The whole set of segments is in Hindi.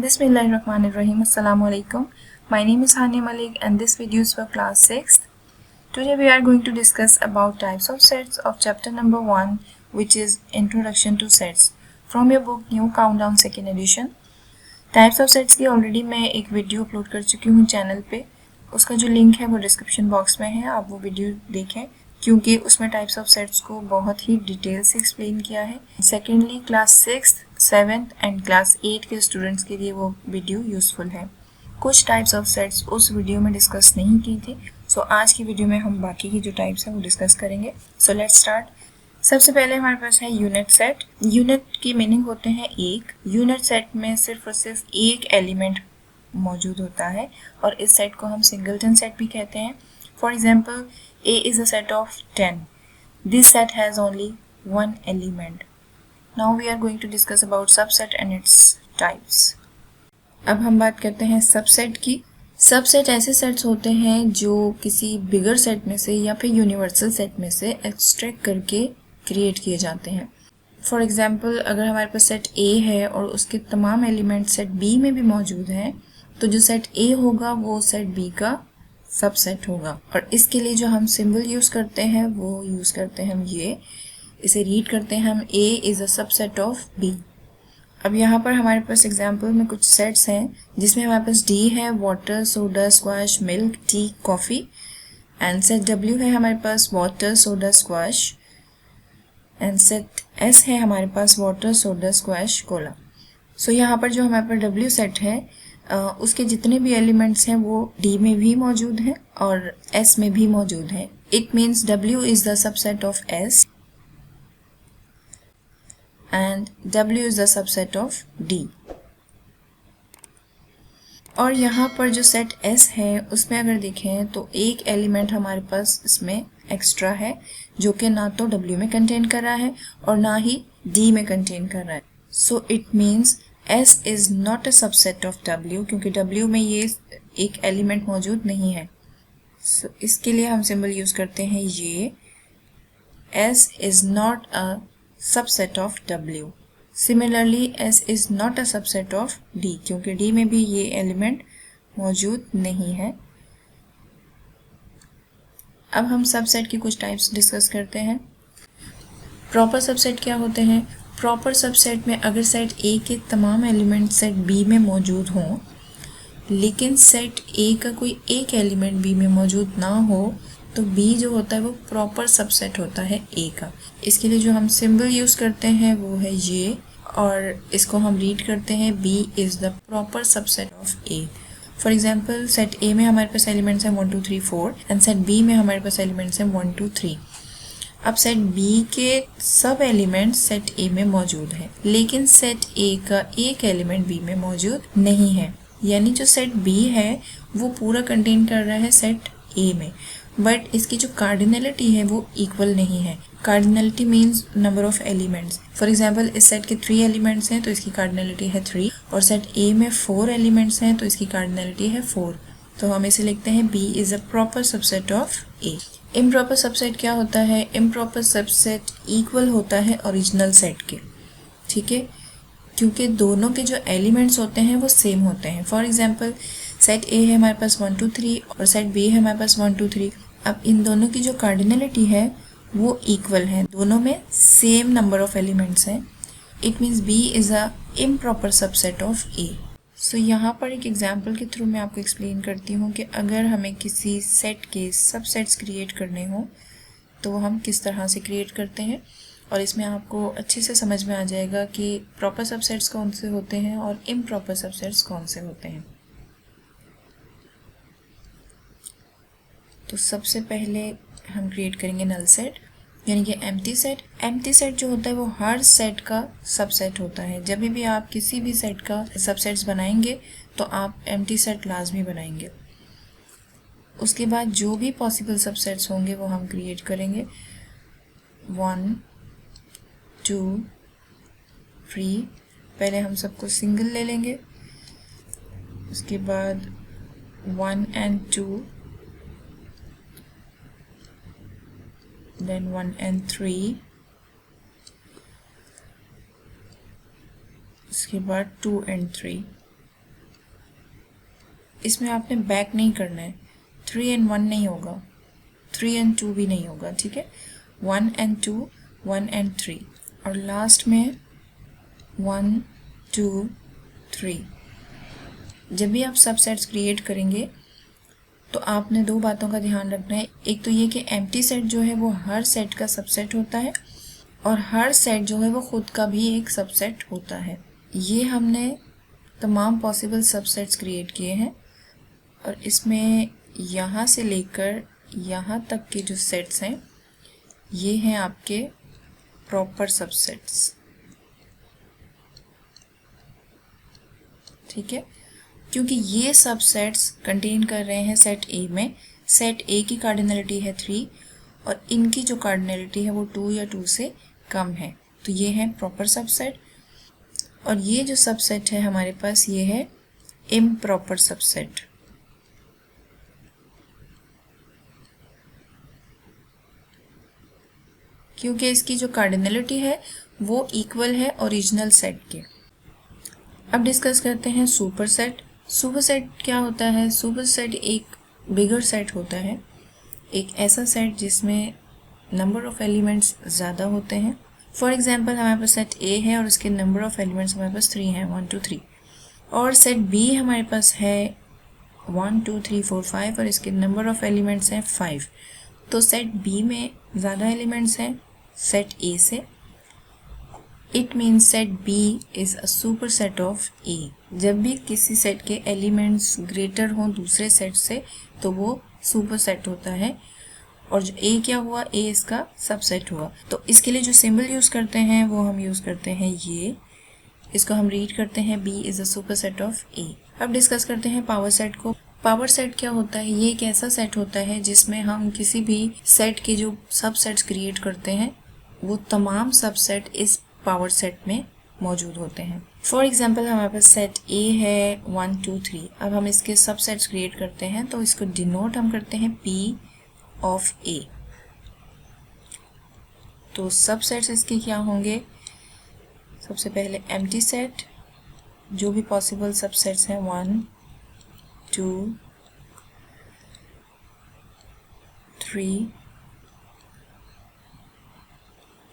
Bismillahirrahmanirrahim. Assalamu alaikum. My name is Hania Malik and this video is for class 6th. Today we are going to discuss about types of sets of chapter number 1, which is Introduction to Sets from your book New Countdown Second Edition. Types of sets की ऑलरेडी मैं एक वीडियो अपलोड कर चुकी हूँ चैनल पे. उसका जो लिंक है वो डिस्क्रिप्शन बॉक्स में है, आप वो वीडियो देखें क्योंकि उसमें टाइप्स ऑफ सेट्स को बहुत ही डिटेल से एक्सप्लेन किया है. Secondly class 6, 7th and class 8 के स्टूडेंट्स के लिए वो वीडियो यूज़फुल है. कुछ टाइप्स ऑफ सेट्स उस वीडियो में डिस्कस नहीं की थी, सो आज की वीडियो में हम बाकी की जो टाइप्स हैं वो डिस्कस करेंगे. So let's start. सबसे पहले हमारे पास है यूनिट सेट. यूनिट की मीनिंग होते हैं एक. यूनिट सेट में सिर्फ और सिर्फ एक एलिमेंट मौजूद होता है और इस सेट को हम सिंगलटन सेट भी कहते हैं. For example, A is a set of 10. This set has only one element. Now we are going to discuss about subset and its types. अब हम बात करते हैं सबसेट की. सबसेट ऐसे सेट्स होते हैं जो किसी बिगर सेट में से या फिर यूनिवर्सल सेट में से एक्सट्रैक्ट करके क्रिएट किए जाते हैं. फॉर एग्जाम्पल, अगर हमारे पास सेट A है और उसके तमाम एलिमेंट सेट B में भी मौजूद हैं, तो जो सेट A होगा वो सेट B का सबसेट होगा. और इसके लिए जो हम सिंबल यूज़ करते हैं वो यूज़ करते हैं हम ये, इसे रीड करते हैं हम A is a subset of B. अब यहाँ पर हमारे पास एग्जाम्पल में कुछ सेट्स हैं जिसमें हमारे पास D है, water, soda, squash, milk, tea, coffee. And set W है हमारे पास water, soda, squash. And set S है हमारे पास water, soda, squash, cola. So यहाँ पर जो हमारे पास W सेट है उसके जितने भी एलिमेंट्स हैं वो D में भी मौजूद हैं और S में भी मौजूद हैं. It means W is the subset of S and W is the subset of D. और यहाँ पर जो सेट S है उसमें अगर देखें तो एक एलिमेंट हमारे पास इसमें एक्स्ट्रा है जो कि ना तो W में कंटेन कर रहा है और ना ही D में कंटेन कर रहा है. So it means S is not a subset of W क्योंकि W में ये एक एलिमेंट मौजूद नहीं है. सो इसके लिए हम सिंबल यूज़ करते हैं ये, S is not a subset of W. Similarly S is not a subset of D क्योंकि D में भी ये एलिमेंट मौजूद नहीं है. अब हम सबसेट की कुछ टाइप्स डिस्कस करते हैं. प्रॉपर सबसेट क्या होते हैं? प्रॉपर सबसेट में अगर सेट A के तमाम एलिमेंट सेट B में मौजूद हों लेकिन सेट A का कोई एक एलिमेंट B में मौजूद ना हो तो B जो होता है वो प्रॉपर सबसेट होता है A का. इसके लिए जो हम सिंबल यूज़ करते हैं वो है ये और इसको हम रीड करते हैं B is the proper subset of A. For example, set A में हमारे पास एलिमेंट्स हैं 1 2 3 4 एंड सेट B में हमारे पास एलिमेंट्स हैं 1 2 3. अब सेट B के सब एलिमेंट सेट A में मौजूद हैं लेकिन सेट A का एक एलिमेंट B में मौजूद नहीं है. यानी जो सेट B है वो पूरा कंटेन कर रहा है सेट A में, बट इसकी जो कार्डिनलिटी है वो इक्वल नहीं है. Cardinality means number of elements. For example, इस सेट के 3 एलिमेंट्स हैं तो इसकी कार्डिनलिटी है 3 और सेट A में 4 एलिमेंट्स हैं तो इसकी कार्डिनलिटी है 4. तो हम इसे लिखते हैं B is a proper subset of A. Improper subset क्या होता है? इम्प्रॉपर सबसेट इक्वल होता है ओरिजिनल सेट के, ठीक है, क्योंकि दोनों के जो एलिमेंट्स होते हैं वो सेम होते हैं. फॉर एग्जांपल, सेट A है हमारे पास 1 2 3 और सेट B है हमारे पास 1 2 3. अब इन दोनों की जो कार्डिनलिटी है वो इक्वल है, दोनों में सेम नंबर ऑफ एलिमेंट्स हैं. It means B is a improper subset of A. सो यहाँ पर एक एग्जांपल के थ्रू मैं आपको एक्सप्लेन करती हूँ कि अगर हमें किसी सेट के सबसेट्स क्रिएट करने हों तो वो हम किस तरह से क्रिएट करते हैं और इसमें आपको अच्छे से समझ में आ जाएगा कि प्रॉपर सबसेट्स कौन से होते हैं और इम्प्रॉपर सबसेट्स कौन से होते हैं. तो सबसे पहले हम क्रिएट करेंगे नल सेट यानी कि एम्प्टी सेट. एम्प्टी सेट जो होता है वो हर सेट का सबसेट होता है. जब भी आप किसी भी सेट का सबसेट्स बनाएंगे तो आप एम्प्टी सेट लाजमी बनाएंगे. उसके बाद जो भी पॉसिबल सबसेट्स होंगे वो हम क्रिएट करेंगे. 1 2 3. पहले हम सबको सिंगल ले लेंगे, उसके बाद 1 and 2, then 1 and 3, उसके बाद 2 and 3. इसमें आपने बैक नहीं करना है, 3 and 1 नहीं होगा, 3 and 2 भी नहीं होगा, ठीक है, 1 and 2, 1 and 3 और लास्ट में 1 2 3। जब भी आप सबसेट्स क्रिएट करेंगे तो आपने दो बातों का ध्यान रखना है। एक तो ये कि एम्प्टी सेट जो है वो हर सेट का सबसेट होता है और हर सेट जो है वो खुद का भी एक सबसेट होता है। ये हमने तमाम पॉसिबल सबसेट्स क्रिएट किए हैं और इसमें यहाँ से लेकर यहाँ तक के जो सेट्स हैं ये हैं आपके प्रॉपर सबसेट्स, ठीक है, क्योंकि ये सबसेट्स कंटेन कर रहे हैं सेट ए में। सेट ए की कार्डिनलिटी है 3 और इनकी जो कार्डिनलिटी है वो 2 या 2 से कम है, तो ये है प्रॉपर सबसेट। और ये जो सबसेट है हमारे पास ये है इम्प्रॉपर सबसेट। क्योंकि इसकी जो कार्डिनलिटी है वो इक्वल है ओरिजिनल सेट के। अब डिस्कस करते हैं सुपरसेट। सुपरसेट क्या होता है? सुपरसेट एक बिगर सेट होता है, एक ऐसा सेट जिसमें नंबर ऑफ एलिमेंट्स ज़्यादा होते हैं। फॉर एग्जांपल हमारे पास सेट ए है और उसके नंबर ऑफ एलिमेंट्स हमारे पास 3 हैं, 1 2 3, और सेट बी हमारे पास है 1 2 3 4 5 और इसके नंबर ऑफ एलिमेंट्स हैं 5। तो सेट बी में ज़्यादा एलिमेंट्स हैं सेट ए से। It means set B is a superset of A. जब भी किसी सेट के एलिमेंट्स ग्रेटर हों दूसरे सेट से तो वो सुपर सेट होता है। और जो ए क्या हुआ? ए इसका सबसेट हुआ। तो इसके लिए जो सिंबल यूज़ करते हैं वो हम यूज़ करते हैं ये, इसको हम रीड करते हैं B is a superset of A. अब डिस्कस करते हैं पावर सेट को। पावर सेट क्या होता है? ये एक ऐसा सेट होता है जिसमें हम किसी भी सेट के जो सबसेट्स क्रिएट करते हैं वो तमाम सबसेट इस पावर सेट में मौजूद होते हैं। फॉर एग्जाम्पल हमारे पास सेट ए है 1 2 3। अब हम इसके सबसेट्स क्रिएट करते हैं तो इसको डिनोट हम करते हैं पी ऑफ ए। तो सबसेट्स इसके क्या होंगे? सबसे पहले एम्प्टी सेट, जो भी पॉसिबल सबसेट्स हैं 1 2 3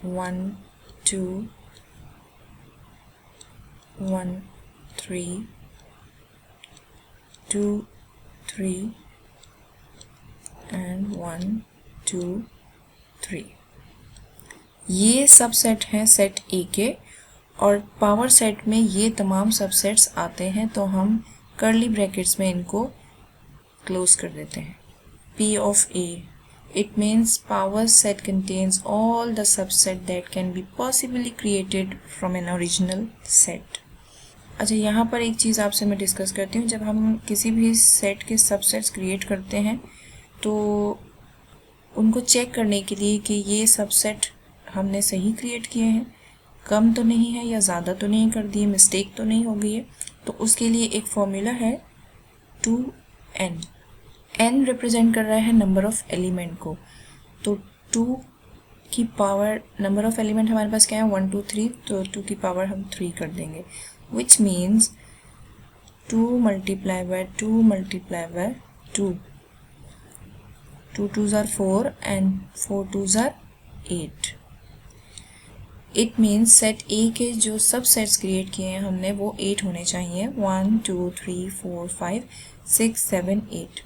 1 2 1 3 2 3 and 1 2 3। ये सबसेट हैं सेट ए के और पावर सेट में ये तमाम सबसेट्स आते हैं, तो हम कर्ली ब्रैकेट्स में इनको क्लोज कर देते हैं। P of A, it means power set contains all the subset that can be possibly created from an original set। अच्छा, यहाँ पर एक चीज़ आपसे मैं डिस्कस करती हूँ। जब हम किसी भी सेट के सबसेट्स क्रिएट करते हैं तो उनको चेक करने के लिए कि ये सबसेट हमने सही क्रिएट किए हैं, कम तो नहीं है या ज़्यादा तो नहीं कर दिए, मिस्टेक तो नहीं हो गई है, तो उसके लिए एक फॉर्मूला है 2n। n रिप्रेजेंट कर रहा है नंबर ऑफ एलिमेंट को, तो 2 की पावर नंबर ऑफ एलिमेंट हमारे पास क्या है 1 2 3, तो 2 की पावर हम 3 कर देंगे, which means 2 multiplied by 2 multiplied by 2, 2 2s are 4 and 4 2s are 8। It means set A के जो सब सेट्स क्रिएट किए हैं हमने वो 8 होने चाहिए, 1 2 3 4 5 6 7 8।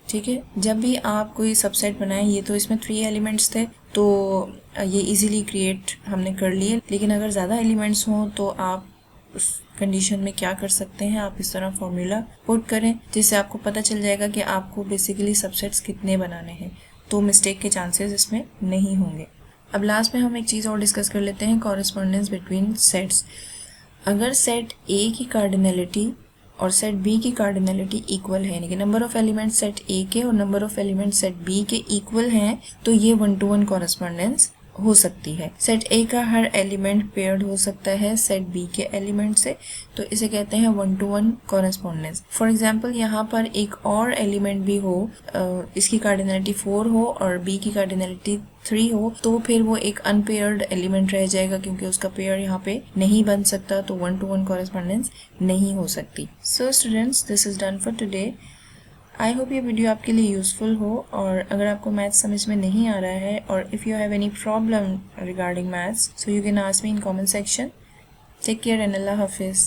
ठीक है, जब भी आप कोई सबसेट बनाएं, ये तो इसमें 3 एलिमेंट्स थे तो ये इजीली क्रिएट हमने कर लिए, लेकिन अगर ज़्यादा एलिमेंट्स हों तो आप उस कंडीशन में क्या कर सकते हैं, आप इस तरह फॉर्मूला पुट करें जिससे आपको पता चल जाएगा कि आपको बेसिकली सबसेट्स कितने बनाने हैं, तो मिस्टेक के चांसेस इसमें नहीं होंगे। अब लास्ट में हम एक चीज़ और डिस्कस कर लेते हैं, कॉरेस्पॉन्डेंस बिटवीन सेट्स। अगर सेट ए की कार्डिनलिटी और सेट बी की कार्डिनलिटी इक्वल है, यानी कि number of element set A के और number of element set B के इक्वल हैं, तो ये 1 to 1 कॉरेस्पॉन्डेंस हो सकती है। सेट ए का हर एलिमेंट पेयर्ड हो सकता है सेट बी के एलिमेंट से, तो इसे कहते हैं 1-to-1 कॉरेस्पॉन्डेंस। फॉर एग्जांपल यहाँ पर एक और एलिमेंट भी हो, इसकी कार्डिनलिटी 4 हो और बी की कार्डिनलिटी 3 हो, तो फिर वो एक अनपेयर्ड एलिमेंट रह जाएगा क्योंकि उसका पेयर यहाँ पे नहीं बन सकता, तो 1-to-1 कॉरेस्पॉन्डेंस नहीं हो सकती। So students, this is done for today. I hope ये वीडियो आपके लिए यूज़फुल हो, और अगर आपको मैथ्स समझ में नहीं आ रहा है और if you have any problem regarding maths, so you can ask me in comment section. Take care and अल्लाह हाफिज़।